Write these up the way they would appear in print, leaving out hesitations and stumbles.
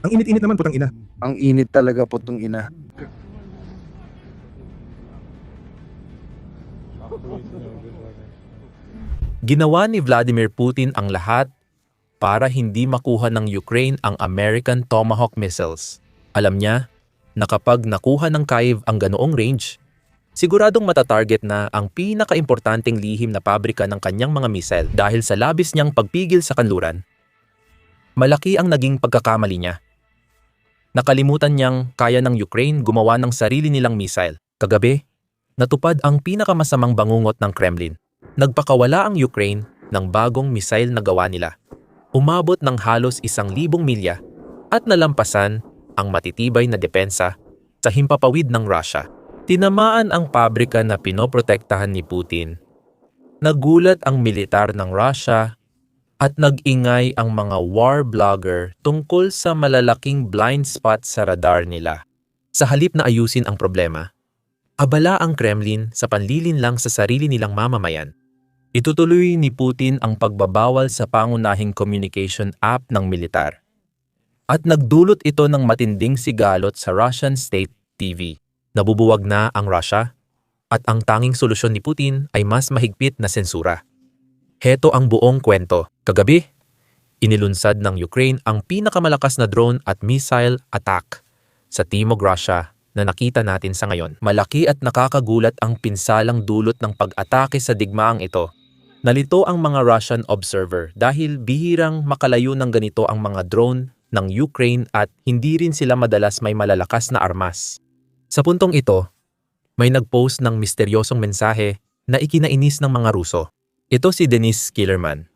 Ang init-init naman, putang ina. Ang init talaga po tong ina. Ginawa ni Vladimir Putin ang lahat para hindi makuha ng Ukraine ang American Tomahawk missiles. Alam niya na kapag nakuha ng Kyiv ang ganoong range, siguradong matatarget na ang pinakaimportanteng lihim na pabrika ng kanyang mga missile dahil sa labis niyang pagpigil sa kanluran. Malaki ang naging pagkakamali niya. Nakalimutan niyang kaya ng Ukraine gumawa ng sarili nilang missile. Kagabi, natupad ang pinakamasamang bangungot ng Kremlin. Nagpakawala ang Ukraine ng bagong missile na gawa nila. Umabot ng halos 1,000 milya at nalampasan ang matitibay na depensa sa himpapawid ng Russia. Tinamaan ang pabrika na pinoprotektahan ni Putin. Nagulat ang militar ng Russia at nag-ingay ang mga war blogger tungkol sa malalaking blind spot sa radar nila. Sa halip na ayusin ang problema, abala ang Kremlin sa panlilinlang sa sarili nilang mamamayan. Itutuloy ni Putin ang pagbabawal sa pangunahing communication app ng militar. At nagdulot ito ng matinding sigalot sa Russian State TV. Nabubuwag na ang Russia at ang tanging solusyon ni Putin ay mas mahigpit na sensura. Heto ang buong kwento. Kagabi, inilunsad ng Ukraine ang pinakamalakas na drone at missile attack sa Timog Russia na nakita natin sa ngayon. Malaki at nakakagulat ang pinsalang dulot ng pag-atake sa digmaang ito. Nalito ang mga Russian observer dahil bihirang makalayo ng ganito ang mga drone ng Ukraine at hindi rin sila madalas may malalakas na armas. Sa puntong ito, may nag-post ng misteryosong mensahe na ikinainis ng mga Ruso. Ito si Denis Killerman.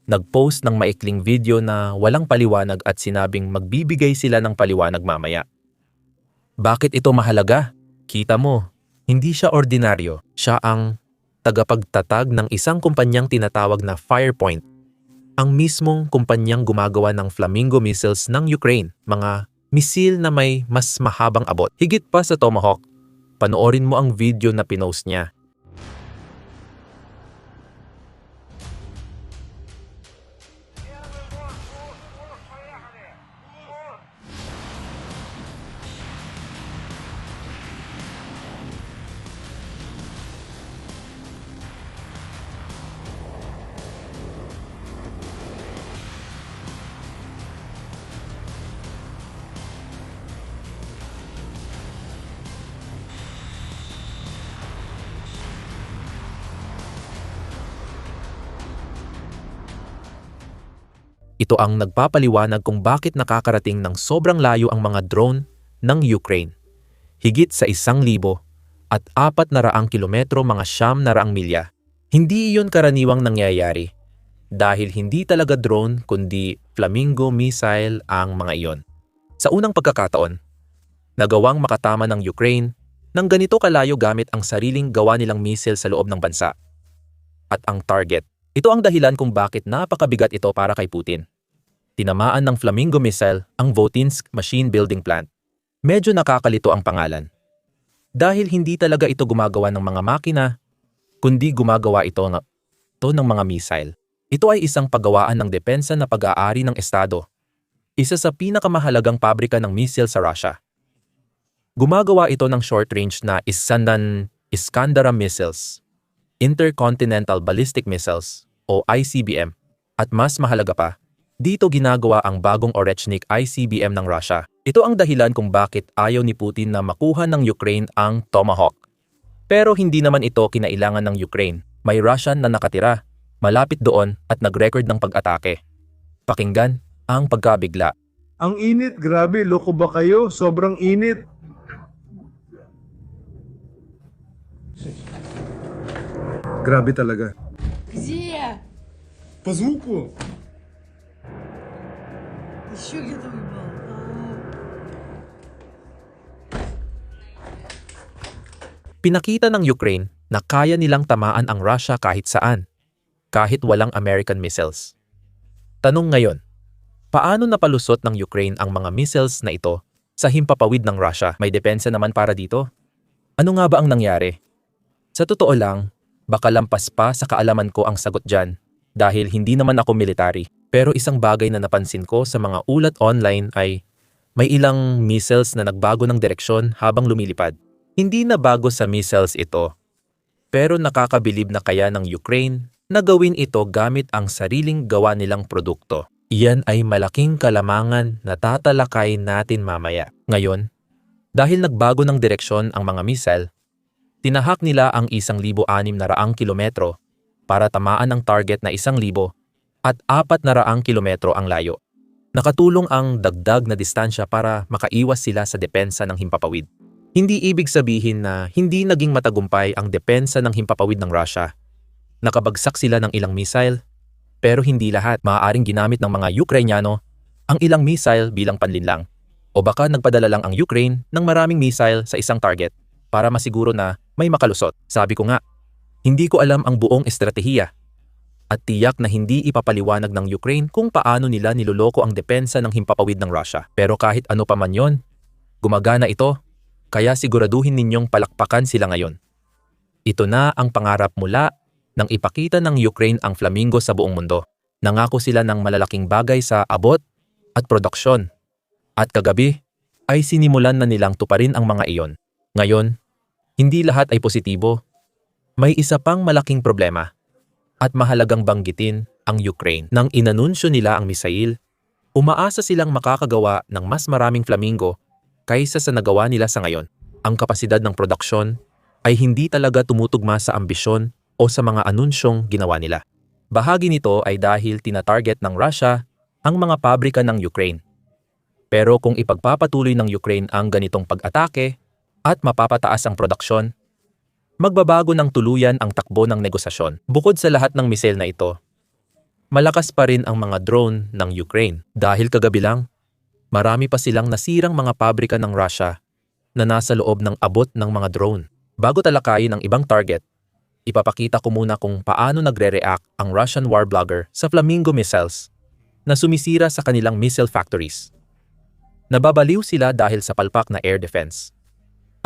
Nag-post ng maikling video na walang paliwanag at sinabing magbibigay sila ng paliwanag mamaya. Bakit ito mahalaga? Kita mo, hindi siya ordinaryo. Siya ang tagapagtatag ng isang kumpanyang tinatawag na Firepoint. Ang mismong kumpanyang gumagawa ng Flamingo missiles ng Ukraine, mga misil na may mas mahabang abot. Higit pa sa Tomahawk, panoorin mo ang video na pinost niya. Ito ang nagpapaliwanag kung bakit nakakarating ng sobrang layo ang mga drone ng Ukraine. Higit sa 1,000 at 400 kilometro, mga 900 milya. Hindi iyon karaniwang nangyayari dahil hindi talaga drone kundi Flamingo missile ang mga iyon. Sa unang pagkakataon, nagawang makatama ng Ukraine ng ganito kalayo gamit ang sariling gawa nilang missile sa loob ng bansa. At ang target, ito ang dahilan kung bakit napakabigat ito para kay Putin. Tinamaan ng Flamingo missile ang Votinsk Machine Building Plant. Medyo nakakalito ang pangalan. Dahil hindi talaga ito gumagawa ng mga makina, kundi gumagawa ito ng mga missile. Ito ay isang paggawaan ng depensa na pag-aari ng Estado. Isa sa pinakamahalagang pabrika ng missile sa Russia. Gumagawa ito ng short-range na Iskandar missiles, Intercontinental Ballistic Missiles o ICBM, at mas mahalaga pa, dito ginagawa ang bagong Orechnik ICBM ng Russia. Ito ang dahilan kung bakit ayaw ni Putin na makuha ng Ukraine ang Tomahawk. Pero hindi naman ito kinailangan ng Ukraine. May Russian na nakatira, malapit doon at nag-record ng pag-atake. Pakinggan ang pagkabigla. Ang init, grabe, loko ba kayo? Sobrang init. Grabe talaga. Где? По звуку. Еще где-то выпал. Pinakita ng Ukraine na kaya nilang tamaan ang Russia kahit saan, kahit walang American missiles. Tanong ngayon, paano napalusot ng Ukraine ang mga missiles na ito sa himpapawid ng Russia? May depensa naman para dito? Ano nga ba ang nangyari? Sa totoo lang, baka lampas pa sa kaalaman ko ang sagot dyan dahil hindi naman ako military. Pero isang bagay na napansin ko sa mga ulat online ay may ilang missiles na nagbago ng direksyon habang lumilipad. Hindi na bago sa missiles ito, pero nakakabilib na kaya ng Ukraine na gawin ito gamit ang sariling gawa nilang produkto. Iyan ay malaking kalamangan na tatalakayin natin mamaya. Ngayon, dahil nagbago ng direksyon ang mga missile, tinahak nila ang 1,600 kilometro para tamaan ang target na 1,000 at 400 kilometro ang layo. Nakatulong ang dagdag na distansya para makaiwas sila sa depensa ng himpapawid. Hindi ibig sabihin na hindi naging matagumpay ang depensa ng himpapawid ng Russia. Nakabagsak sila ng ilang missile, pero hindi lahat. Maaaring ginamit ng mga Ukrainyano ang ilang missile bilang panlinlang. O baka nagpadala lang ang Ukraine ng maraming missile sa isang target para masiguro na may makalusot. Sabi ko nga, hindi ko alam ang buong estratehiya. At tiyak na hindi ipapaliwanag ng Ukraine kung paano nila niloloko ang depensa ng himpapawid ng Russia. Pero kahit ano pa man yon, gumagana ito, kaya siguraduhin ninyong palakpakan sila ngayon. Ito na ang pangarap mula nang ipakita ng Ukraine ang flamingo sa buong mundo. Nangako sila ng malalaking bagay sa abot at produksyon. At kagabi ay sinimulan na nilang tuparin ang mga iyon. Ngayon, hindi lahat ay positibo. May isa pang malaking problema. At mahalagang banggitin ang Ukraine. Nang inanunsyo nila ang misail, umaasa silang makakagawa ng mas maraming flamingo kaysa sa nagawa nila sa ngayon. Ang kapasidad ng produksyon ay hindi talaga tumutugma sa ambisyon o sa mga anunsyong ginawa nila. Bahagi nito ay dahil tinatarget ng Russia ang mga pabrika ng Ukraine. Pero kung ipagpapatuloy ng Ukraine ang ganitong pag-atake at mapapataas ang produksyon, magbabago ng tuluyan ang takbo ng negosasyon. Bukod sa lahat ng misil na ito, malakas pa rin ang mga drone ng Ukraine. Dahil kagabi lang, marami pa silang nasirang mga pabrika ng Russia na nasa loob ng abot ng mga drone. Bago talakayin ang ibang target, ipapakita ko muna kung paano nagre-react ang Russian war blogger sa Flamingo missiles na sumisira sa kanilang missile factories. Nababaliw sila dahil sa palpak na air defense.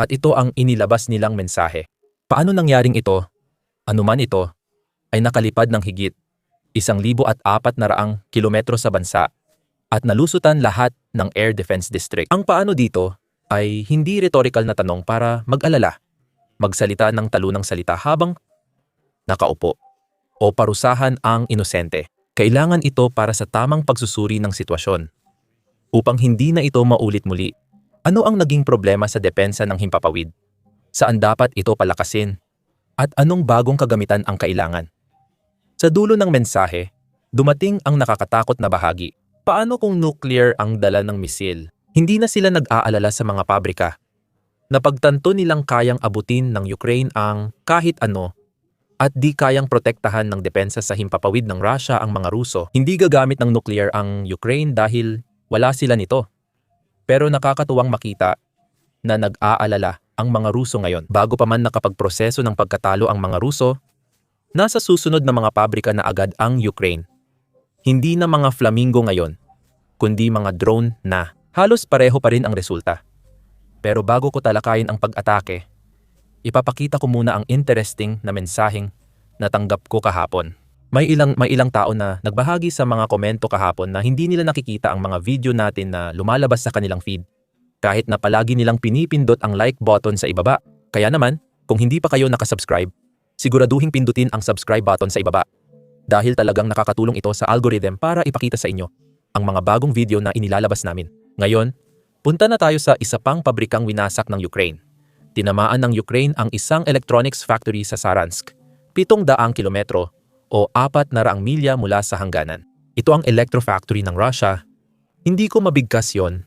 At ito ang inilabas nilang mensahe. Paano nangyaring ito? Anuman ito, ay nakalipad ng higit 1,400 kilometro sa bansa at nalusutan lahat ng Air Defense District. Ang paano dito ay hindi rhetorical na tanong para mag-alala, magsalita ng talunang salita habang nakaupo, o parusahan ang inosente. Kailangan ito para sa tamang pagsusuri ng sitwasyon. Upang hindi na ito maulit muli, ano ang naging problema sa depensa ng himpapawid? Saan dapat ito palakasin? At anong bagong kagamitan ang kailangan? Sa dulo ng mensahe, dumating ang nakakatakot na bahagi. Paano kung nuclear ang dala ng misil? Hindi na sila nag-aalala sa mga pabrika. Napagtanto nilang kayang abutin ng Ukraine ang kahit ano at di kayang protektahan ng depensa sa himpapawid ng Russia ang mga Ruso. Hindi gagamit ng nuclear ang Ukraine dahil wala sila nito. Pero nakakatuwang makita na nag-aalala ang mga Ruso ngayon. Bago pa man nakapagproseso ng pagkatalo ang mga Ruso, nasa susunod na mga pabrika na agad ang Ukraine. Hindi na mga flamingo ngayon, kundi mga drone na. Halos pareho pa rin ang resulta. Pero bago ko talakayin ang pag-atake, ipapakita ko muna ang interesting na mensaheng natanggap ko kahapon. May ilang tao na nagbahagi sa mga komento kahapon na hindi nila nakikita ang mga video natin na lumalabas sa kanilang feed. Kahit na palagi nilang pinipindot ang like button sa ibaba. Kaya naman, kung hindi pa kayo nakasubscribe, siguraduhin pindutin ang subscribe button sa ibaba. Dahil talagang nakakatulong ito sa algorithm para ipakita sa inyo ang mga bagong video na inilalabas namin. Ngayon, punta na tayo sa isa pang pabrikang winasak ng Ukraine. Tinamaan ng Ukraine ang isang electronics factory sa Saransk, 700 kilometro o 400 milya mula sa hangganan. Ito ang electro factory ng Russia. Hindi ko mabigkas yon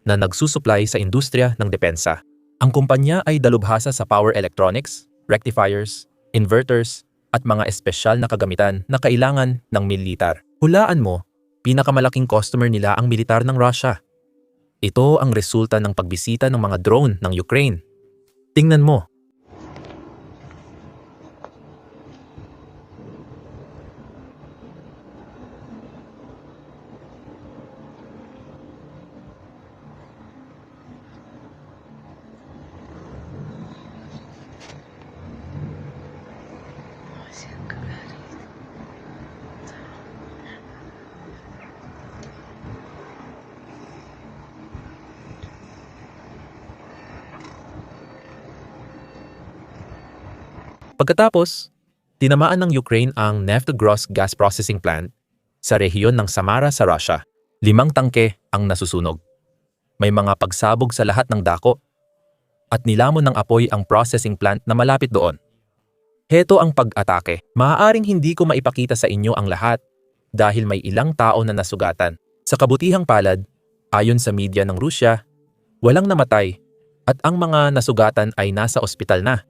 na nagsusupply sa industriya ng depensa. Ang kumpanya ay dalubhasa sa power electronics, rectifiers, inverters, at mga espesyal na kagamitan na kailangan ng militar. Hulaan mo, pinakamalaking customer nila ang militar ng Russia. Ito ang resulta ng pagbisita ng mga drone ng Ukraine. Tingnan mo. Pagkatapos, tinamaan ng Ukraine ang Neftogorsk gas processing plant sa rehiyon ng Samara sa Russia. 5 tangke ang nasusunog. May mga pagsabog sa lahat ng dako at nilamon ng apoy ang processing plant na malapit doon. Heto ang pag-atake. Maaaring hindi ko maipakita sa inyo ang lahat dahil may ilang tao na nasugatan. Sa kabutihang palad, ayon sa media ng Rusya, walang namatay at ang mga nasugatan ay nasa ospital na.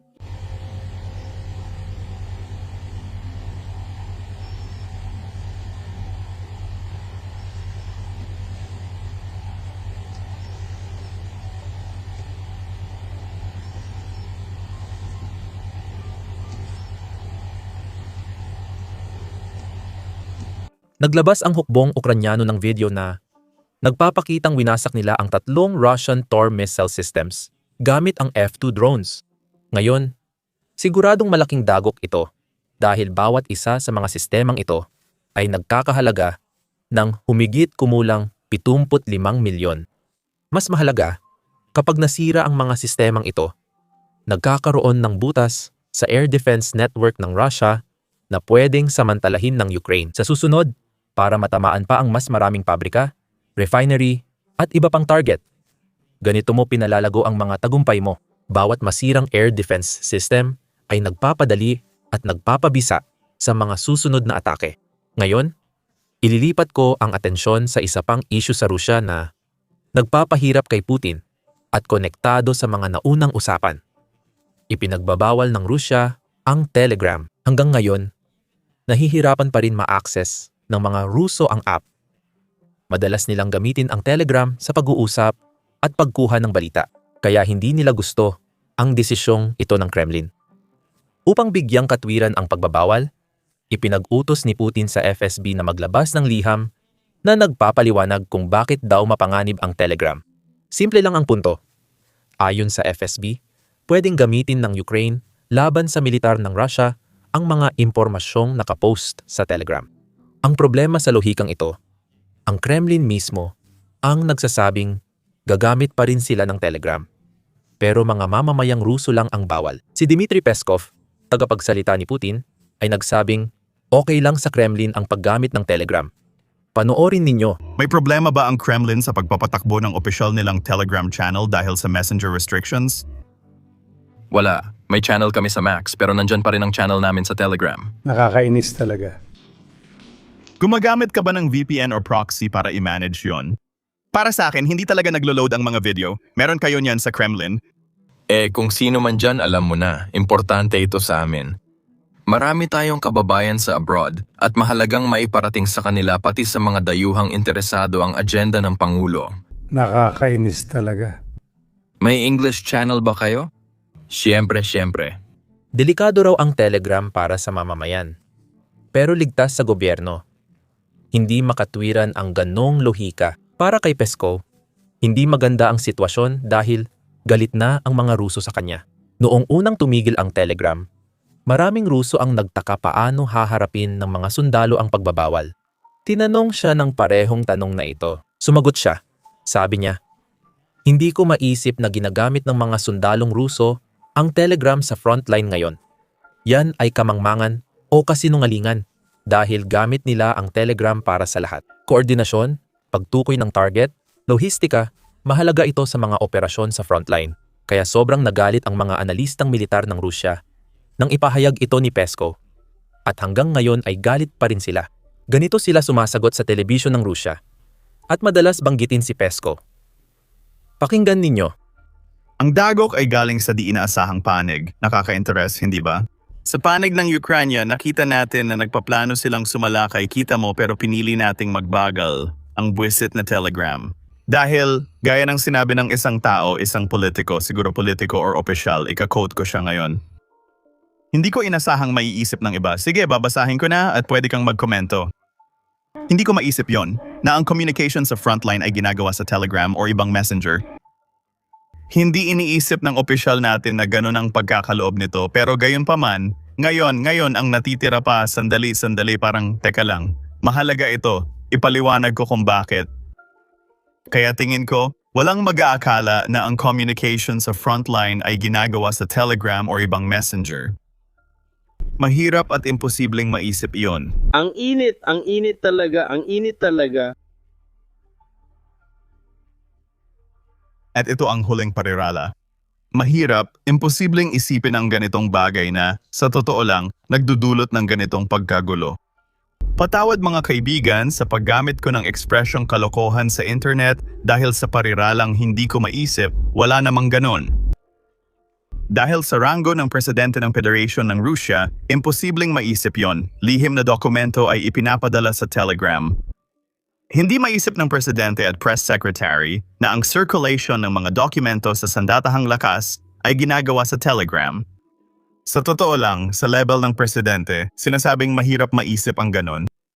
Naglabas ang hukbong Ukranyano ng video na nagpapakitang winasak nila ang 3 Russian Tor missile systems gamit ang F-2 drones. Ngayon, siguradong malaking dagok ito dahil bawat isa sa mga sistemang ito ay nagkakahalaga ng humigit kumulang 75 milyon. Mas mahalaga, kapag nasira ang mga sistemang ito, nagkakaroon ng butas sa air defense network ng Russia na pwedeng samantalahin ng Ukraine sa susunod para matamaan pa ang mas maraming pabrika, refinery, at iba pang target. Ganito mo pinalalago ang mga tagumpay mo. Bawat masirang air defense system ay nagpapadali at nagpapabisa sa mga susunod na atake. Ngayon, ililipat ko ang atensyon sa isa pang issue sa Rusya na nagpapahirap kay Putin at konektado sa mga naunang usapan. Ipinagbabawal ng Rusya ang Telegram. Hanggang ngayon, nahihirapan pa rin ma-access ng mga Ruso ang app. Madalas nilang gamitin ang Telegram sa pag-uusap at pagkuha ng balita, kaya hindi nila gusto ang desisyong ito ng Kremlin. Upang bigyang katwiran ang pagbabawal, ipinag-utos ni Putin sa FSB na maglabas ng liham na nagpapaliwanag kung bakit daw mapanganib ang Telegram. Simple lang ang punto. Ayon sa FSB, pwedeng gamitin ng Ukraine laban sa militar ng Russia ang mga impormasyong nakapost sa Telegram. Ang problema sa lohikang ito, ang Kremlin mismo ang nagsasabing gagamit pa rin sila ng Telegram. Pero mga mamamayang Ruso lang ang bawal. Si Dmitry Peskov, tagapagsalita ni Putin, ay nagsabing okay lang sa Kremlin ang paggamit ng Telegram. Panoorin ninyo. May problema ba ang Kremlin sa pagpapatakbo ng opisyal nilang Telegram channel dahil sa messenger restrictions? Wala. May channel kami sa Max pero nandyan pa rin ang channel namin sa Telegram. Nakakainis talaga. Gumagamit ka ba ng VPN or proxy para i-manage yon? Para sa akin, hindi talaga naglo-load ang mga video. Meron kayo niyan sa Kremlin. Kung sino man dyan, alam mo na. Importante ito sa amin. Marami tayong kababayan sa abroad at mahalagang maiparating sa kanila pati sa mga dayuhang interesado ang agenda ng Pangulo. Nakakainis talaga. May English channel ba kayo? Siyempre. Delikado raw ang Telegram para sa mamamayan. Pero ligtas sa gobyerno. Hindi makatwiran ang ganong lohika. Para kay Peskov, hindi maganda ang sitwasyon dahil galit na ang mga Ruso sa kanya. Noong unang tumigil ang Telegram, maraming Ruso ang nagtaka paano haharapin ng mga sundalo ang pagbabawal. Tinanong siya ng parehong tanong na ito. Sumagot siya. Sabi niya, hindi ko maisip na ginagamit ng mga sundalong Ruso ang Telegram sa frontline ngayon. Yan ay kamangmangan o kasinungalingan dahil gamit nila ang Telegram para sa lahat. Koordinasyon, pagtukoy ng target, lohistika, mahalaga ito sa mga operasyon sa frontline. Kaya sobrang nagalit ang mga analistang militar ng Rusya nang ipahayag ito ni Peskov. At hanggang ngayon ay galit pa rin sila. Ganito sila sumasagot sa telebisyon ng Rusya. At madalas banggitin si Peskov. Pakinggan ninyo. Ang dagok ay galing sa di inaasahang panig. Nakaka-interest, hindi ba? Sa panig ng Ukraine, nakita natin na nagpaplano silang sumalakay, kita mo, pero pinili nating magbagal ang buwisit na Telegram. Dahil, gaya ng sinabi ng isang tao, isang politiko, siguro politiko or opisyal, ika-quote ko siya ngayon. Hindi ko inasahang maiisip ng iba. Sige, babasahin ko na at pwede kang magkomento. Hindi ko maisip yon na ang communication sa frontline ay ginagawa sa Telegram or ibang messenger. Hindi iniisip ng opisyal natin na ganun ang pagkakaloob nito, pero gayon pa man, ngayon ang natitira pa, sandali, parang teka lang. Mahalaga ito, ipaliwanag ko kung bakit. Kaya tingin ko, walang mag-aakala na ang communication sa frontline ay ginagawa sa Telegram or ibang messenger. Mahirap at imposibleng maisip iyon. Ang init talaga, ang init talaga. At ito ang huling parirala. Mahirap, imposibleng isipin ang ganitong bagay na, sa totoo lang, nagdudulot ng ganitong pagkagulo. Patawad mga kaibigan sa paggamit ko ng ekspresyong kalokohan sa internet dahil sa pariralang hindi ko maisip, wala namang ganon. Dahil sa ranggo ng presidente ng Federation ng Russia, imposibleng maisip yon. Lihim na dokumento ay ipinapadala sa Telegram. Hindi maisip ng presidente at press secretary na ang circulation ng mga dokumento sa sandatahang lakas ay ginagawa sa Telegram. Sa totoo lang, sa level ng presidente, sinasabing mahirap maisip ang ganon.